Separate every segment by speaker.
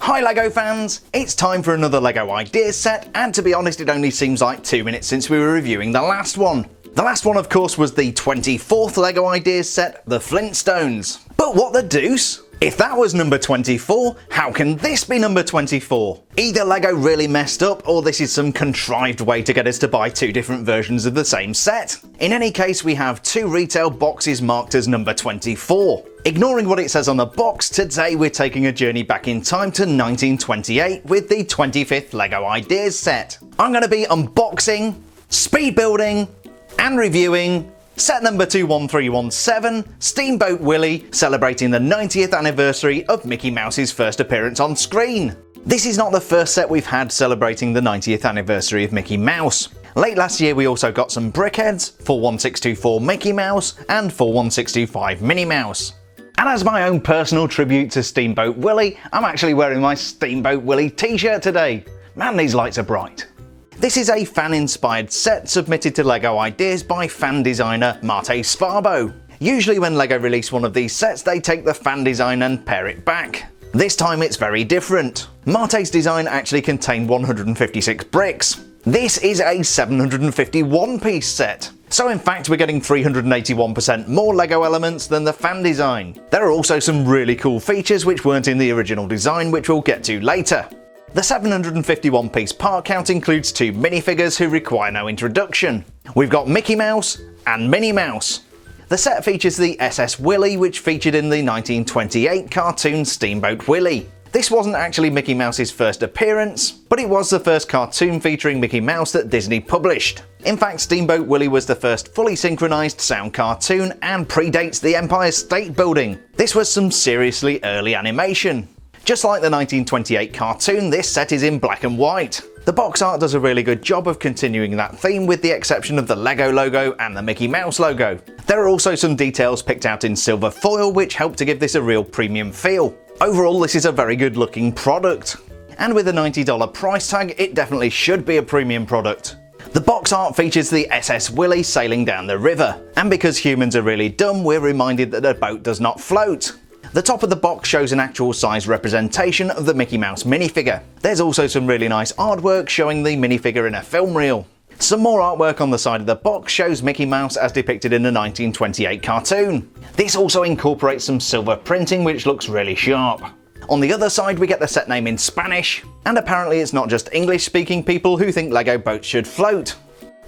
Speaker 1: Hi LEGO fans! It's time for another LEGO Ideas set, and to be honest it only seems like 2 minutes since we were reviewing the last one. The last one of course was the 24th LEGO Ideas set, the Flintstones. But what the deuce? If that was number 24, how can this be number 24? Either LEGO really messed up, or this is some contrived way to get us to buy 2 different versions of the same set. In any case, we have 2 retail boxes marked as number 24. Ignoring what it says on the box, today we're taking a journey back in time to 1928 with the 25th LEGO Ideas set. I'm going to be unboxing, speed building, and reviewing set number 21317, Steamboat Willie, celebrating the 90th anniversary of Mickey Mouse's first appearance on screen. This is not the first set we've had celebrating the 90th anniversary of Mickey Mouse. Late last year we also got some brickheads, 41624 Mickey Mouse and 41625 Minnie Mouse. And as my own personal tribute to Steamboat Willie, I'm actually wearing my Steamboat Willie t-shirt today. Man, these lights are bright. This is a fan-inspired set submitted to LEGO Ideas by fan designer Máté Szabó. Usually when LEGO release one of these sets, they take the fan design and pare it back. This time it's very different. Máté's design actually contained 156 bricks. This is a 751 piece set. So in fact we're getting 381% more LEGO elements than the fan design. There are also some really cool features which weren't in the original design, which we'll get to later. The 751 piece part count includes 2 minifigures who require no introduction. We've got Mickey Mouse and Minnie Mouse. The set features the SS Willie, which featured in the 1928 cartoon Steamboat Willie. This wasn't actually Mickey Mouse's first appearance, but it was the first cartoon featuring Mickey Mouse that Disney published. In fact, Steamboat Willie was the first fully synchronized sound cartoon and predates the Empire State Building. This was some seriously early animation. Just like the 1928 cartoon, this set is in black and white. The box art does a really good job of continuing that theme, with the exception of the LEGO logo and the Mickey Mouse logo. There are also some details picked out in silver foil which help to give this a real premium feel. Overall, this is a very good looking product. And with a $90 price tag, it definitely should be a premium product. The box art features the SS Willie sailing down the river. And because humans are really dumb, we're reminded that a boat does not float. The top of the box shows an actual size representation of the Mickey Mouse minifigure. There's also some really nice artwork showing the minifigure in a film reel. Some more artwork on the side of the box shows Mickey Mouse as depicted in the 1928 cartoon. This also incorporates some silver printing which looks really sharp. On the other side we get the set name in Spanish, and apparently it's not just English speaking people who think LEGO boats should float.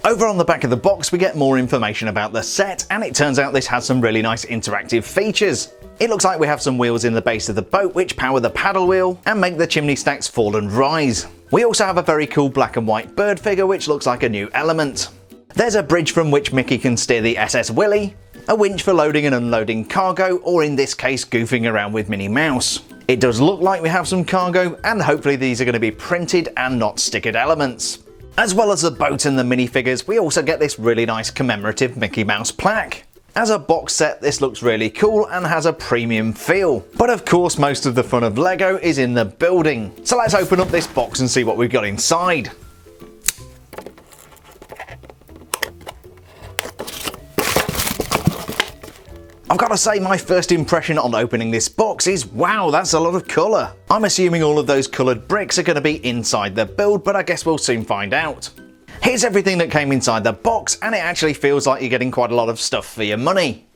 Speaker 1: Over on the back of the box we get more information about the set, and it turns out this has some really nice interactive features. It looks like we have some wheels in the base of the boat which power the paddle wheel and make the chimney stacks fall and rise. We also have a very cool black and white bird figure which looks like a new element. There's a bridge from which Mickey can steer the SS Willie, a winch for loading and unloading cargo, or in this case goofing around with Minnie Mouse. It does look like we have some cargo, and hopefully these are going to be printed and not stickered elements. As well as the boat and the minifigures, we also get this really nice commemorative Mickey Mouse plaque. As a box set, this looks really cool and has a premium feel. But of course, most of the fun of LEGO is in the building. So let's open up this box and see what we've got inside. I've got to say, my first impression on opening this box is, wow, that's a lot of colour. I'm assuming all of those coloured bricks are going to be inside the build, but I guess we'll soon find out. Here's everything that came inside the box, and it actually feels like you're getting quite a lot of stuff for your money.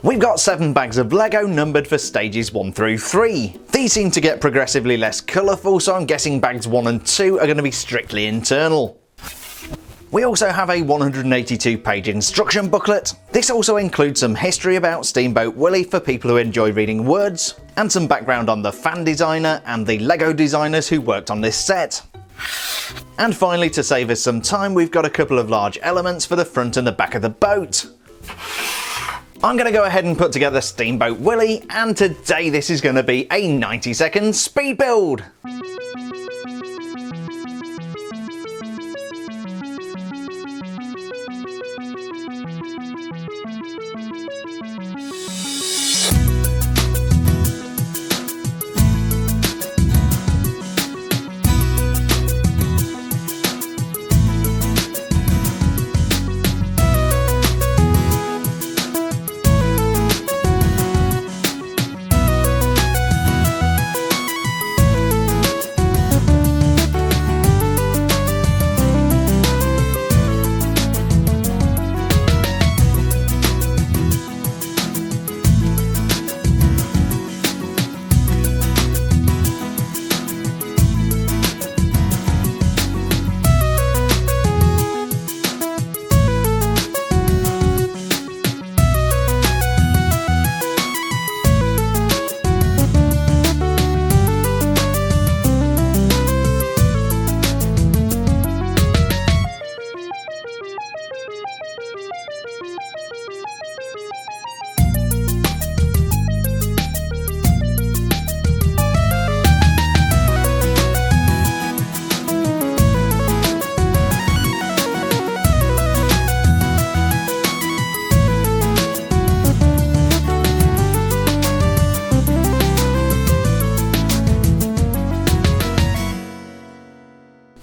Speaker 1: We've got 7 bags of LEGO numbered for stages 1 through 3. These seem to get progressively less colourful, so I'm guessing bags 1 and 2 are going to be strictly internal. We also have a 182 page instruction booklet. This also includes some history about Steamboat Willie for people who enjoy reading words, and some background on the fan designer and the LEGO designers who worked on this set. And finally, to save us some time, we've got a couple of large elements for the front and the back of the boat. I'm going to go ahead and put together Steamboat Willie, and today this is going to be a 90-second speed build.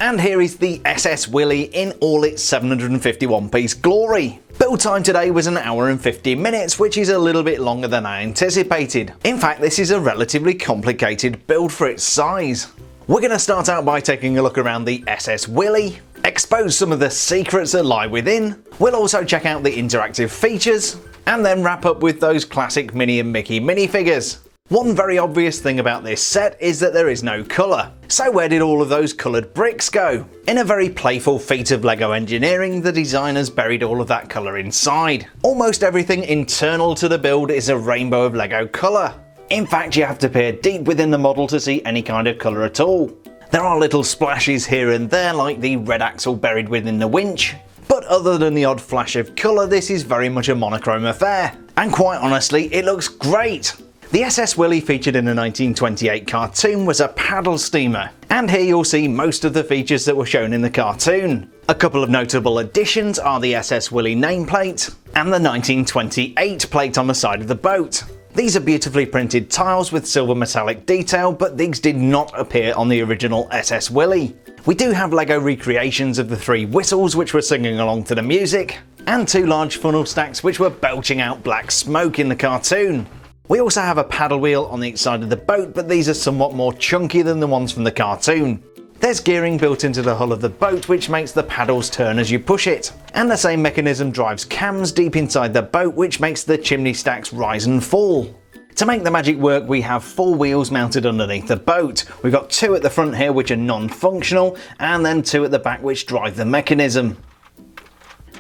Speaker 1: And here is the SS Willie in all its 751 piece glory. Build time today was an hour and 50 minutes, which is a little bit longer than I anticipated. In fact, this is a relatively complicated build for its size. We're going to start out by taking a look around the SS Willie, expose some of the secrets that lie within. We'll also check out the interactive features, and then wrap up with those classic Minnie and Mickey minifigures. One very obvious thing about this set is that there is no colour. So where did all of those coloured bricks go? In a very playful feat of LEGO engineering, the designers buried all of that colour inside. Almost everything internal to the build is a rainbow of LEGO colour. In fact, you have to peer deep within the model to see any kind of colour at all. There are little splashes here and there, like the red axle buried within the winch. But other than the odd flash of colour, this is very much a monochrome affair. And quite honestly, it looks great! The SS Willie featured in a 1928 cartoon was a paddle steamer, and here you'll see most of the features that were shown in the cartoon. A couple of notable additions are the SS Willie nameplate and the 1928 plate on the side of the boat. These are beautifully printed tiles with silver metallic detail, but these did not appear on the original SS Willie. We do have LEGO recreations of the 3 whistles which were singing along to the music, and 2 large funnel stacks which were belching out black smoke in the cartoon. We also have a paddle wheel on each side of the boat, but these are somewhat more chunky than the ones from the cartoon. There's gearing built into the hull of the boat which makes the paddles turn as you push it. And the same mechanism drives cams deep inside the boat which makes the chimney stacks rise and fall. To make the magic work, we have 4 wheels mounted underneath the boat. We've got 2 at the front here which are non-functional, and then 2 at the back which drive the mechanism.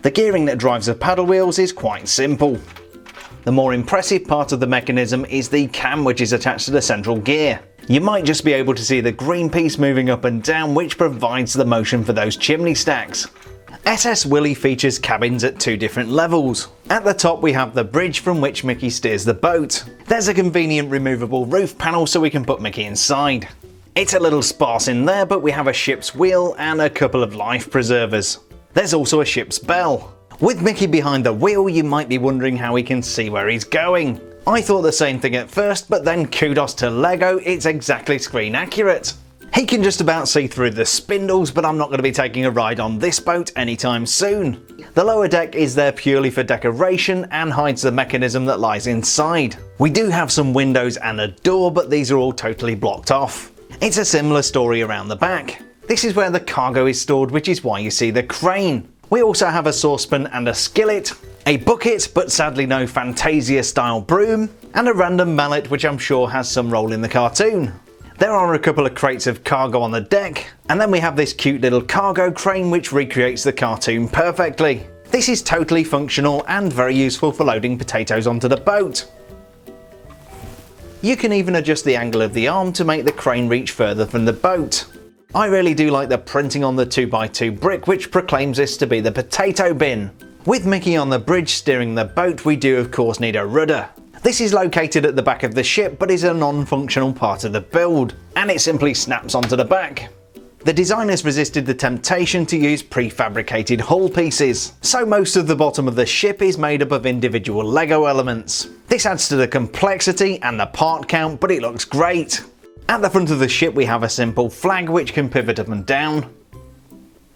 Speaker 1: The gearing that drives the paddle wheels is quite simple. The more impressive part of the mechanism is the cam which is attached to the central gear. You might just be able to see the green piece moving up and down which provides the motion for those chimney stacks. SS Willie features cabins at 2 different levels. At the top we have the bridge from which Mickey steers the boat. There's a convenient removable roof panel so we can put Mickey inside. It's a little sparse in there, but we have a ship's wheel and a couple of life preservers. There's also a ship's bell. With Mickey behind the wheel, you might be wondering how he can see where he's going. I thought the same thing at first, but then kudos to LEGO, it's exactly screen accurate. He can just about see through the spindles, but I'm not going to be taking a ride on this boat anytime soon. The lower deck is there purely for decoration and hides the mechanism that lies inside. We do have some windows and a door, but these are all totally blocked off. It's a similar story around the back. This is where the cargo is stored, which is why you see the crane. We also have a saucepan and a skillet, a bucket but sadly no Fantasia style broom, and a random mallet which I'm sure has some role in the cartoon. There are a couple of crates of cargo on the deck, and then we have this cute little cargo crane which recreates the cartoon perfectly. This is totally functional and very useful for loading potatoes onto the boat. You can even adjust the angle of the arm to make the crane reach further from the boat. I really do like the printing on the 2x2 brick which proclaims this to be the potato bin. With Mickey on the bridge steering the boat, we do of course need a rudder. This is located at the back of the ship but is a non-functional part of the build, and it simply snaps onto the back. The designers resisted the temptation to use prefabricated hull pieces, so most of the bottom of the ship is made up of individual LEGO elements. This adds to the complexity and the part count, but it looks great. At the front of the ship we have a simple flag which can pivot up and down.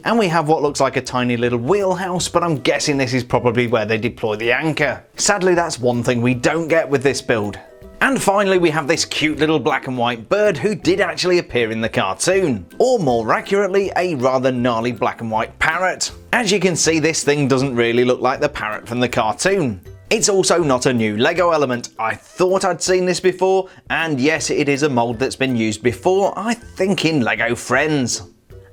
Speaker 1: And we have what looks like a tiny little wheelhouse, but I'm guessing this is probably where they deploy the anchor. Sadly, that's one thing we don't get with this build. And finally we have this cute little black and white bird who did actually appear in the cartoon. Or more accurately, a rather gnarly black and white parrot. As you can see, this thing doesn't really look like the parrot from the cartoon. It's also not a new LEGO element. I thought I'd seen this before, and yes, it is a mould that's been used before, I think in LEGO Friends.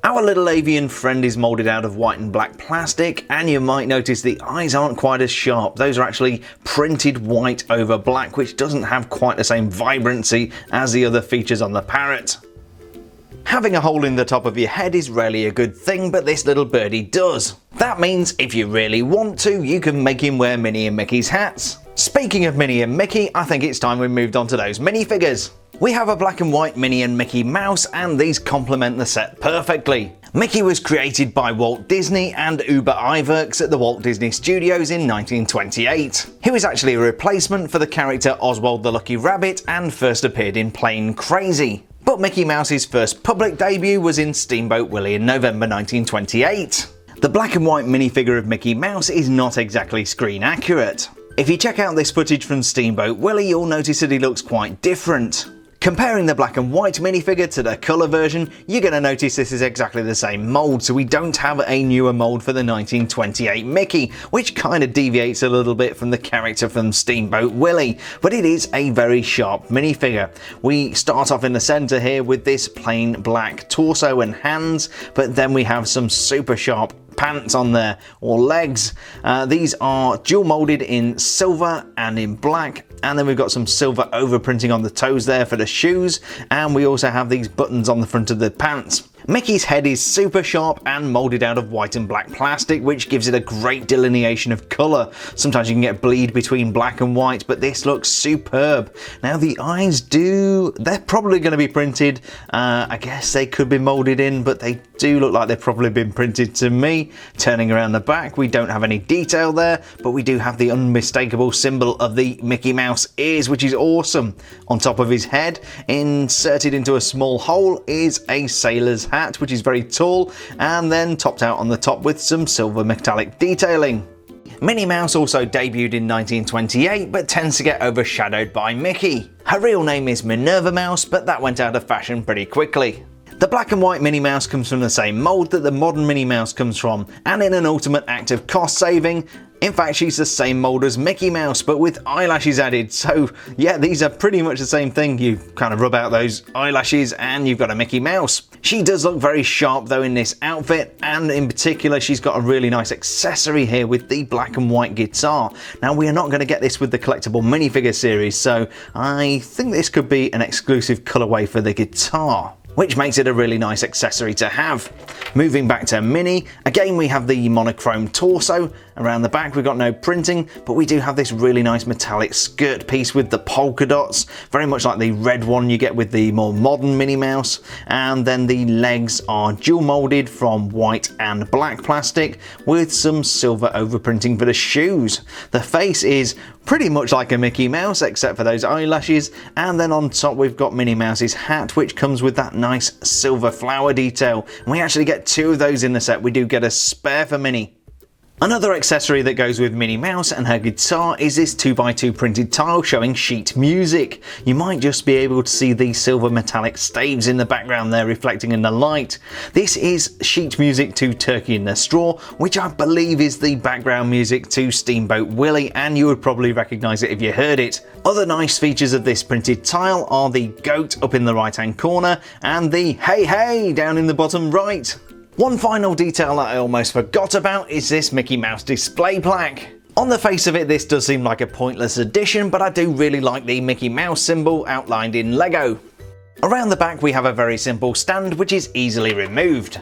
Speaker 1: Our little avian friend is moulded out of white and black plastic, and you might notice the eyes aren't quite as sharp. Those are actually printed white over black, which doesn't have quite the same vibrancy as the other features on the parrot. Having a hole in the top of your head is rarely a good thing, but this little birdie does. That means if you really want to, you can make him wear Minnie and Mickey's hats. Speaking of Minnie and Mickey, I think it's time we moved on to those minifigures. We have a black and white Minnie and Mickey Mouse, and these complement the set perfectly. Mickey was created by Walt Disney and Iwerks at the Walt Disney Studios in 1928. He was actually a replacement for the character Oswald the Lucky Rabbit and first appeared in Plain Crazy. But but Mickey Mouse's first public debut was in Steamboat Willie in November 1928. The black and white minifigure of Mickey Mouse is not exactly screen accurate. If you check out this footage from Steamboat Willie, you'll notice that he looks quite different. Comparing the black and white minifigure to the colour version, you're going to notice this is exactly the same mould, so we don't have a newer mould for the 1928 Mickey, which kind of deviates a little bit from the character from Steamboat Willie, but it is a very sharp minifigure. We start off in the centre here with this plain black torso and hands, but then we have some super sharp pants on there, or legs. These are dual molded in silver and in black, and then we've got some silver overprinting on the toes there for the shoes, and we also have these buttons on the front of the pants. Mickey's head is super sharp and moulded out of white and black plastic, which gives it a great delineation of colour. Sometimes you can get bleed between black and white, but this looks superb. Now the eyes they're probably going to be printed. I guess they could be moulded in, but they do look like they've probably been printed to me. Turning around the back, we don't have any detail there, but we do have the unmistakable symbol of the Mickey Mouse ears, which is awesome. On top of his head, inserted into a small hole, is a sailor's hat, which is very tall, and then topped out on the top with some silver metallic detailing. Minnie Mouse also debuted in 1928, but tends to get overshadowed by Mickey. Her real name is Minerva Mouse, but that went out of fashion pretty quickly. The black and white Minnie Mouse comes from the same mould that the modern Minnie Mouse comes from, and in an ultimate act of cost saving, in fact she's the same mould as Mickey Mouse but with eyelashes added, so yeah, these are pretty much the same thing. You kind of rub out those eyelashes and you've got a Mickey Mouse. She does look very sharp though in this outfit, and in particular she's got a really nice accessory here with the black and white guitar. Now we are not going to get this with the collectible minifigure series, so I think this could be an exclusive colourway for the guitar, which makes it a really nice accessory to have. Moving back to Minnie, again we have the monochrome torso. Around the back we've got no printing, but we do have this really nice metallic skirt piece with the polka dots, very much like the red one you get with the more modern Minnie Mouse. And then the legs are dual moulded from white and black plastic with some silver overprinting for the shoes. The face is pretty much like a Mickey Mouse except for those eyelashes, and then on top we've got Minnie Mouse's hat, which comes with that nice silver flower detail, and we actually get two of those in the set. We do get a spare for Minnie. Another accessory that goes with Minnie Mouse and her guitar is this 2x2 printed tile showing sheet music. You might just be able to see the silver metallic staves in the background there reflecting in the light. This is sheet music to Turkey in the Straw, which I believe is the background music to Steamboat Willie, and you would probably recognise it if you heard it. Other nice features of this printed tile are the goat up in the right hand corner and the hey hey down in the bottom right. One final detail that I almost forgot about is this Mickey Mouse display plaque. On the face of it, this does seem like a pointless addition, but I do really like the Mickey Mouse symbol outlined in LEGO. Around the back we have a very simple stand which is easily removed.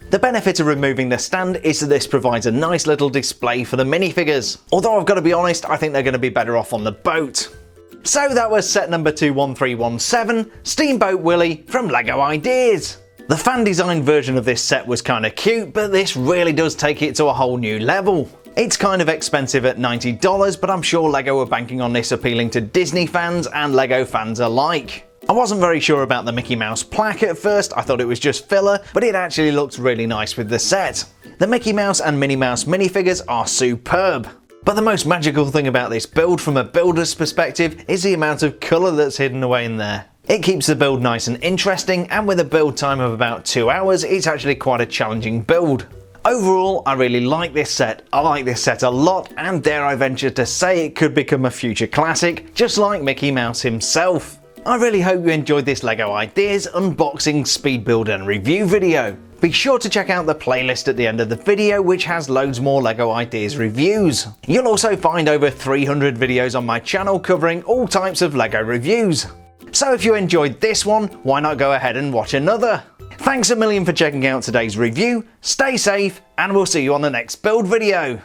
Speaker 1: The benefit of removing the stand is that this provides a nice little display for the minifigures. Although I've got to be honest, I think they're going to be better off on the boat. So that was set number 21317, Steamboat Willie from LEGO Ideas. The fan designed version of this set was kind of cute, but this really does take it to a whole new level. It's kind of expensive at $90, but I'm sure LEGO are banking on this appealing to Disney fans and LEGO fans alike. I wasn't very sure about the Mickey Mouse plaque at first. I thought it was just filler, but it actually looks really nice with the set. The Mickey Mouse and Minnie Mouse minifigures are superb. But the most magical thing about this build from a builder's perspective is the amount of colour that's hidden away in there. It keeps the build nice and interesting, and with a build time of about 2 hours, it's actually quite a challenging build. Overall, I really like this set. I like this set a lot, and dare I venture to say it could become a future classic, just like Mickey Mouse himself. I really hope you enjoyed this LEGO Ideas unboxing, speed build and review video. Be sure to check out the playlist at the end of the video, which has loads more LEGO Ideas reviews. You'll also find over 300 videos on my channel covering all types of LEGO reviews. So if you enjoyed this one, why not go ahead and watch another? Thanks a million for checking out today's review, stay safe, and we'll see you on the next build video.